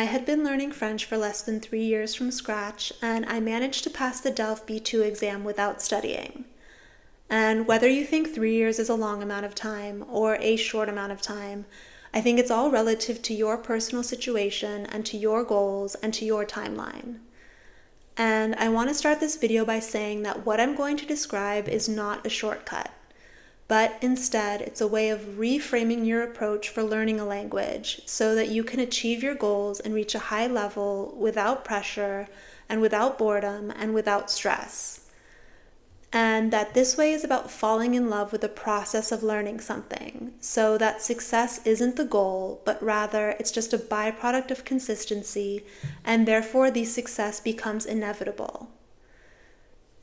I had been learning French for less than 3 years from scratch, and I managed to pass the DELF B2 exam without studying. And whether you think 3 years is a long amount of time or a short amount of time, I think it's all relative to your personal situation and to your goals and to your timeline. And I want to start this video by saying that what I'm going to describe is not a shortcut, but instead it's a way of reframing your approach for learning a language so that you can achieve your goals and reach a high level without pressure and without boredom and without stress. And that this way is about falling in love with the process of learning something, so that success isn't the goal, but rather it's just a byproduct of consistency, and therefore the success becomes inevitable.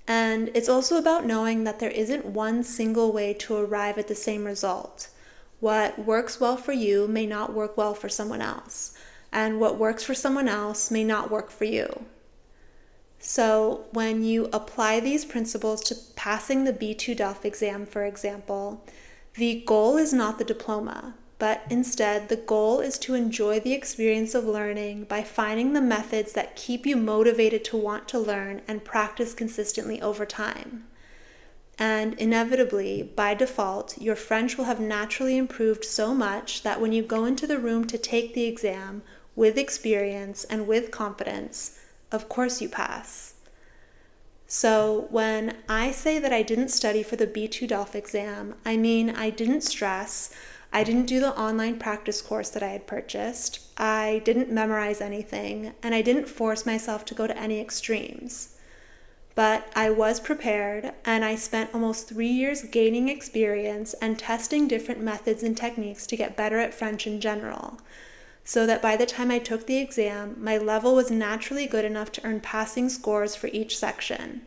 And it's also about knowing that there isn't one single way to arrive at the same result. What works well for you may not work well for someone else, and what works for someone else may not work for you. So when you apply these principles to passing the B2 DELF exam, for example, the goal is not the diploma, but instead the goal is to enjoy the experience of learning by finding the methods that keep you motivated to want to learn and practice consistently over time. And inevitably, by default, your French will have naturally improved so much that when you go into the room to take the exam with experience and with confidence, of course you pass. So when I say that I didn't study for the B2 DELF exam, I mean I didn't stress, I didn't do the online practice course that I had purchased, I didn't memorize anything, and I didn't force myself to go to any extremes. But I was prepared, and I spent almost 3 years gaining experience and testing different methods and techniques to get better at French in general, so that by the time I took the exam, my level was naturally good enough to earn passing scores for each section.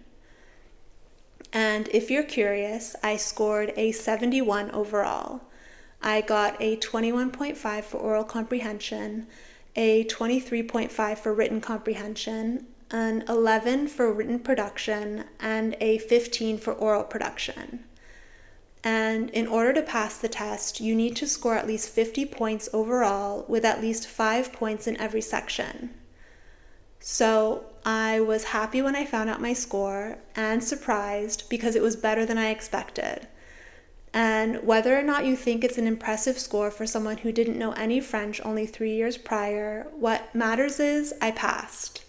And if you're curious, I scored a 71 overall. I got a 21.5 for oral comprehension, a 23.5 for written comprehension, an 11 for written production, and a 15 for oral production. And in order to pass the test, you need to score at least 50 points overall with at least 5 points in every section. So I was happy when I found out my score and surprised because it was better than I expected. And whether or not you think it's an impressive score for someone who didn't know any French only 3 years prior, what matters is I passed.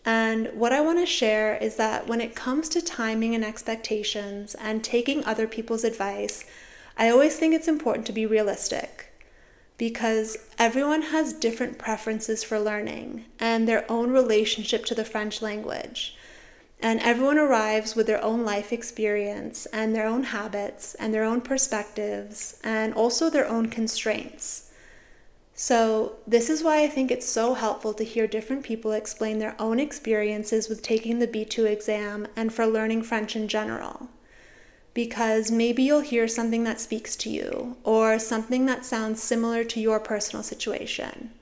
And what I want to share is that when it comes to timing and expectations and taking other people's advice, I always think it's important to be realistic, because everyone has different preferences for learning and their own relationship to the French language. And everyone arrives with their own life experience and their own habits and their own perspectives and also their own constraints. So this is why I think it's so helpful to hear different people explain their own experiences with taking the B2 exam and for learning French in general. Because maybe you'll hear something that speaks to you, or something that sounds similar to your personal situation.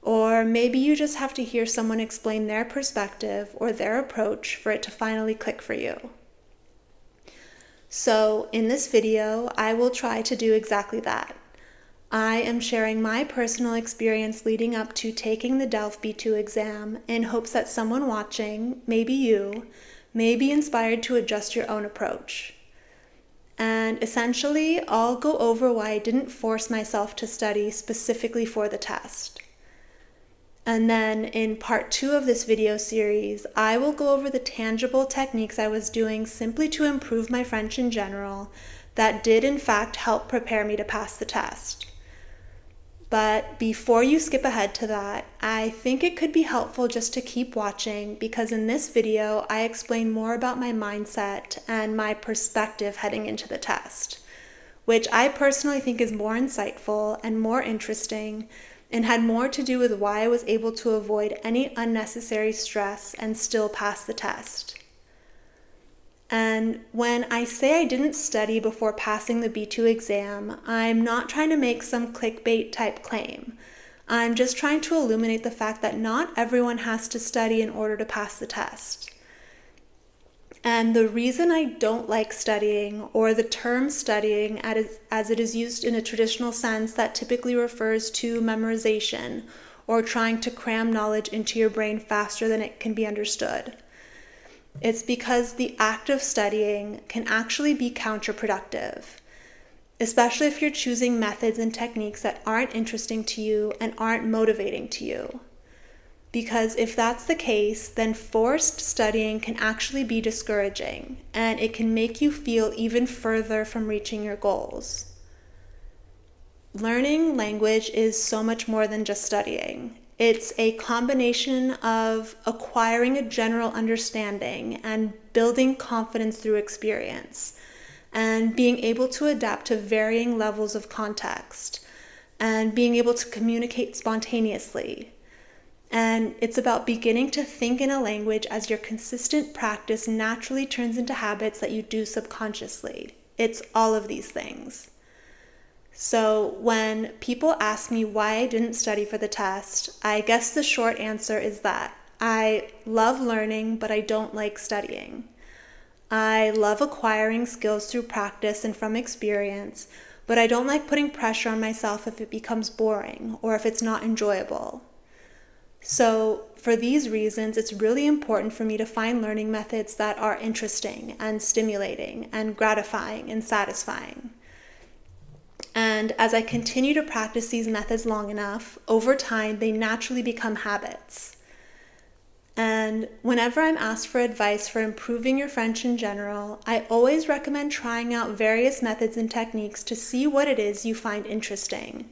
Or maybe you just have to hear someone explain their perspective or their approach for it to finally click for you. So in this video, I will try to do exactly that. I am sharing my personal experience leading up to taking the DELF B2 exam in hopes that someone watching, maybe you, may be inspired to adjust your own approach. And essentially, I'll go over why I didn't force myself to study specifically for the test. And then in part 2 of this video series, I will go over the tangible techniques I was doing simply to improve my French in general that did in fact help prepare me to pass the test. But before you skip ahead to that, I think it could be helpful just to keep watching, because in this video, I explain more about my mindset and my perspective heading into the test, which I personally think is more insightful and more interesting and had more to do with why I was able to avoid any unnecessary stress and still pass the test. And when I say I didn't study before passing the B2 exam, I'm not trying to make some clickbait type claim. I'm just trying to illuminate the fact that not everyone has to study in order to pass the test. And the reason I don't like studying, or the term studying as it is used in a traditional sense that typically refers to memorization or trying to cram knowledge into your brain faster than it can be understood. It's because the act of studying can actually be counterproductive, especially if you're choosing methods and techniques that aren't interesting to you and aren't motivating to you. Because if that's the case, then forced studying can actually be discouraging, and it can make you feel even further from reaching your goals. Learning language is so much more than just studying. It's a combination of acquiring a general understanding and building confidence through experience, and being able to adapt to varying levels of context, and being able to communicate spontaneously. And it's about beginning to think in a language as your consistent practice naturally turns into habits that you do subconsciously. It's all of these things. So when people ask me why I didn't study for the test, I guess the short answer is that I love learning, but I don't like studying. I love acquiring skills through practice and from experience, but I don't like putting pressure on myself if it becomes boring or if it's not enjoyable. So for these reasons, it's really important for me to find learning methods that are interesting and stimulating and gratifying and satisfying. And as I continue to practice these methods long enough, over time, they naturally become habits. And whenever I'm asked for advice for improving your French in general, I always recommend trying out various methods and techniques to see what it is you find interesting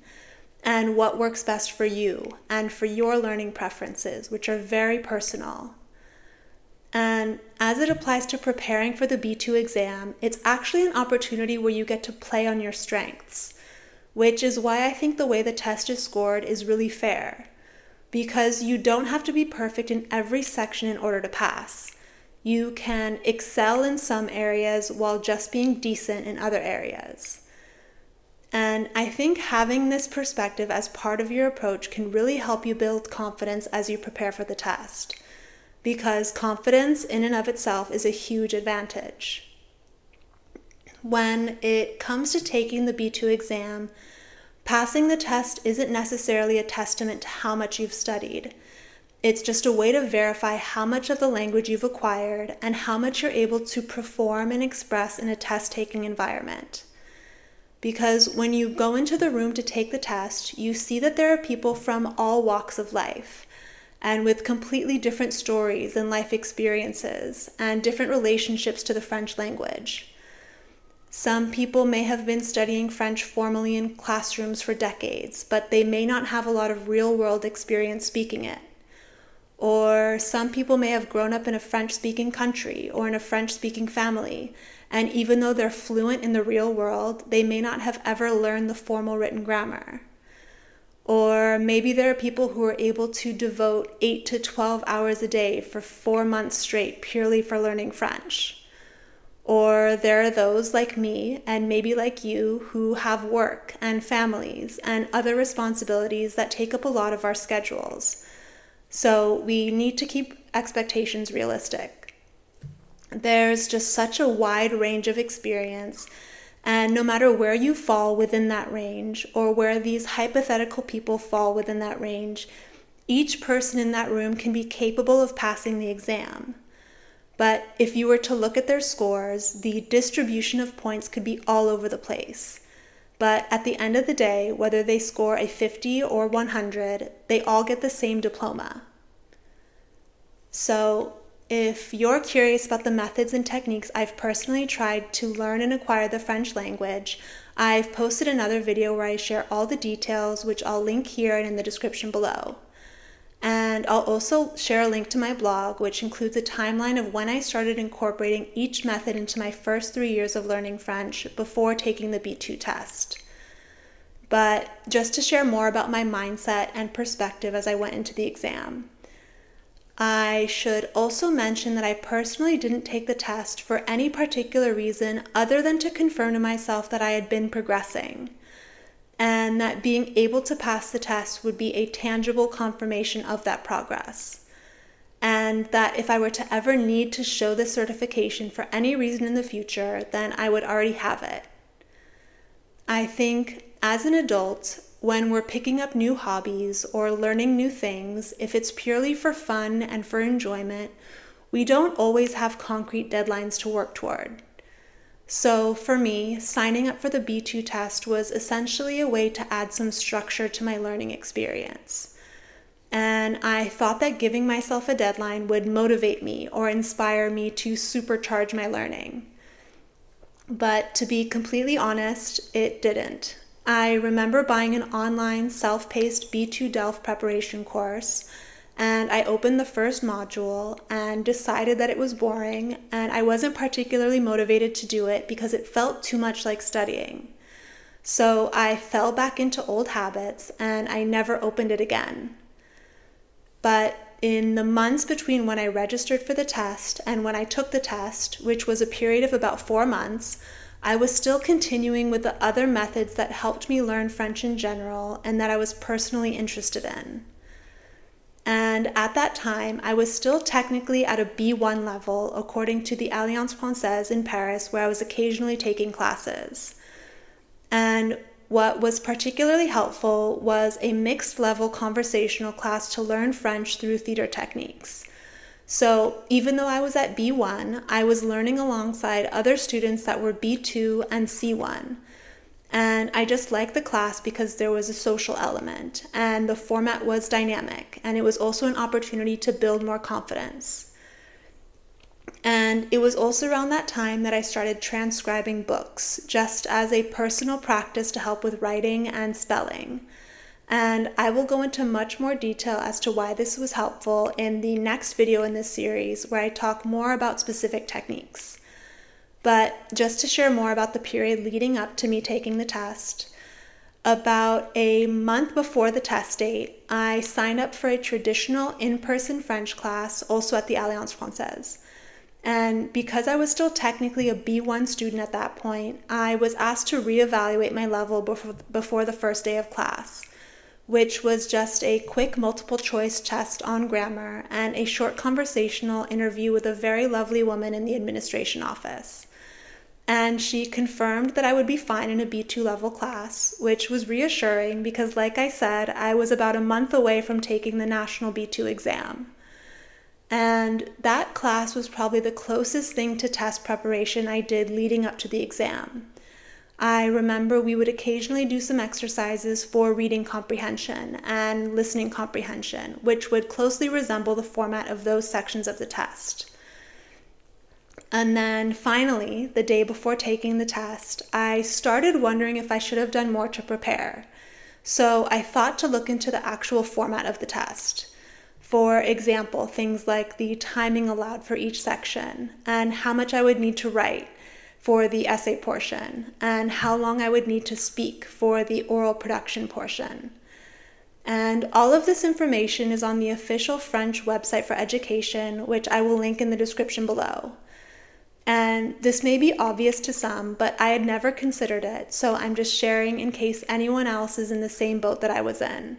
and what works best for you and for your learning preferences, which are very personal. And as it applies to preparing for the B2 exam, it's actually an opportunity where you get to play on your strengths, which is why I think the way the test is scored is really fair, because you don't have to be perfect in every section in order to pass. You can excel in some areas while just being decent in other areas. And I think having this perspective as part of your approach can really help you build confidence as you prepare for the test, because confidence in and of itself is a huge advantage. When it comes to taking the B2 exam, passing the test isn't necessarily a testament to how much you've studied. It's just a way to verify how much of the language you've acquired and how much you're able to perform and express in a test-taking environment. Because when you go into the room to take the test, you see that there are people from all walks of life and with completely different stories and life experiences and different relationships to the French language. Some people may have been studying French formally in classrooms for decades, but they may not have a lot of real-world experience speaking it. Or some people may have grown up in a French-speaking country or in a French-speaking family, and even though they're fluent in the real world, they may not have ever learned the formal written grammar. Or maybe there are people who are able to devote 8 to 12 hours a day for 4 months straight purely for learning French. Or there are those like me, and maybe like you, who have work and families and other responsibilities that take up a lot of our schedules. So we need to keep expectations realistic. There's just such a wide range of experience, and no matter where you fall within that range, or where these hypothetical people fall within that range, each person in that room can be capable of passing the exam. But if you were to look at their scores, the distribution of points could be all over the place. But at the end of the day, whether they score a 50 or 100, they all get the same diploma. So if you're curious about the methods and techniques I've personally tried to learn and acquire the French language, I've posted another video where I share all the details, which I'll link here and in the description below. And I'll also share a link to my blog, which includes a timeline of when I started incorporating each method into my first 3 years of learning French before taking the B2 test. But just to share more about my mindset and perspective as I went into the exam. I should also mention that I personally didn't take the test for any particular reason other than to confirm to myself that I had been progressing, and that being able to pass the test would be a tangible confirmation of that progress, and that if I were to ever need to show this certification for any reason in the future, then I would already have it. I think as an adult, when we're picking up new hobbies or learning new things, if it's purely for fun and for enjoyment, we don't always have concrete deadlines to work toward. So for me, signing up for the B2 test was essentially a way to add some structure to my learning experience. And I thought that giving myself a deadline would motivate me or inspire me to supercharge my learning. But to be completely honest, it didn't. I remember buying an online self-paced B2 DELF preparation course, and I opened the first module and decided that it was boring, and I wasn't particularly motivated to do it because it felt too much like studying. So I fell back into old habits and I never opened it again. But in the months between when I registered for the test and when I took the test, which was a period of about 4 months, I was still continuing with the other methods that helped me learn French in general and that I was personally interested in. And at that time, I was still technically at a B1 level, according to the Alliance Française in Paris, where I was occasionally taking classes. And what was particularly helpful was a mixed level conversational class to learn French through theater techniques. So even though I was at B1, I was learning alongside other students that were B2 and C1. And I just liked the class because there was a social element and the format was dynamic, and it was also an opportunity to build more confidence. And it was also around that time that I started transcribing books, just as a personal practice to help with writing and spelling. And I will go into much more detail as to why this was helpful in the next video in this series, where I talk more about specific techniques. But just to share more about the period leading up to me taking the test, about a month before the test date, I signed up for a traditional in-person French class, also at the Alliance Française. And because I was still technically a B1 student at that point, I was asked to reevaluate my level before the first day of class, which was just a quick multiple choice test on grammar and a short conversational interview with a very lovely woman in the administration office. And she confirmed that I would be fine in a B2 level class, which was reassuring because, like I said, I was about a month away from taking the national B2 exam. And that class was probably the closest thing to test preparation I did leading up to the exam. I remember we would occasionally do some exercises for reading comprehension and listening comprehension, which would closely resemble the format of those sections of the test. And then finally, the day before taking the test, I started wondering if I should have done more to prepare. So I thought to look into the actual format of the test. For example, things like the timing allowed for each section and how much I would need to write for the essay portion and how long I would need to speak for the oral production portion. And all of this information is on the official French website for education, which I will link in the description below. And this may be obvious to some, but I had never considered it, so I'm just sharing in case anyone else is in the same boat that I was in.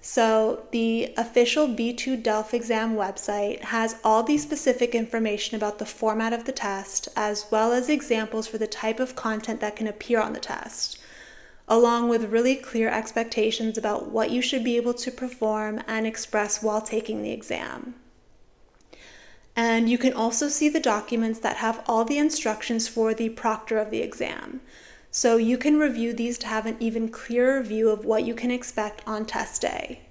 So the official B2 DELF Exam website has all the specific information about the format of the test, as well as examples for the type of content that can appear on the test, along with really clear expectations about what you should be able to perform and express while taking the exam. And you can also see the documents that have all the instructions for the proctor of the exam. So you can review these to have an even clearer view of what you can expect on test day.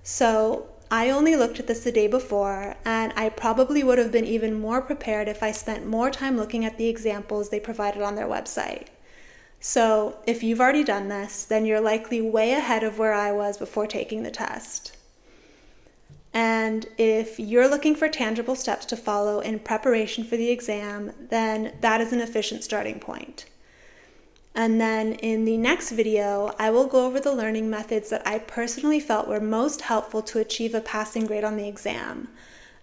So I only looked at this the day before, and I probably would have been even more prepared if I spent more time looking at the examples they provided on their website. So if you've already done this, then you're likely way ahead of where I was before taking the test. And if you're looking for tangible steps to follow in preparation for the exam, then that is an efficient starting point. And then in the next video, I will go over the learning methods that I personally felt were most helpful to achieve a passing grade on the exam,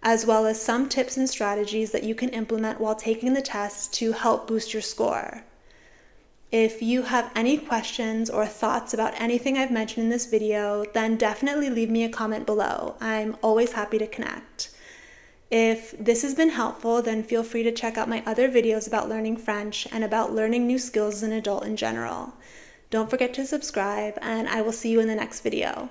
as well as some tips and strategies that you can implement while taking the test to help boost your score. If you have any questions or thoughts about anything I've mentioned in this video, then definitely leave me a comment below. I'm always happy to connect. If this has been helpful, then feel free to check out my other videos about learning French and about learning new skills as an adult in general. Don't forget to subscribe, and I will see you in the next video.